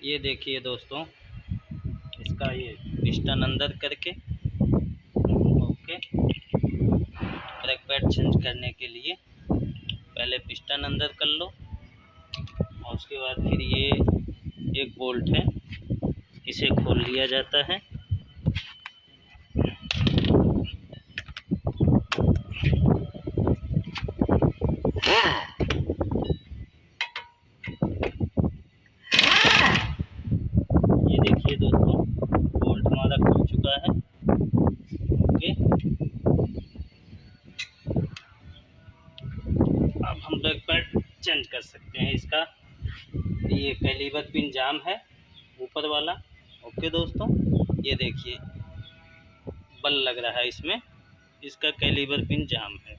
ये देखिए दोस्तों, इसका ये पिस्टन अंदर करके ओके। ब्रेक पैड चेंज करने के लिए पहले पिस्टन अंदर कर लो और उसके बाद फिर ये एक बोल्ट है, इसे खोल लिया जाता है। ये देखिए दोस्तों, बोल्ट हमारा खुल चुका है ओके। अब हम ब्रेक पैड चेंज कर सकते हैं इसका। ये कैलिबर पिन जाम है ऊपर वाला ओके दोस्तों। ये देखिए बल लग रहा है इसमें, इसका कैलिबर पिन जाम है।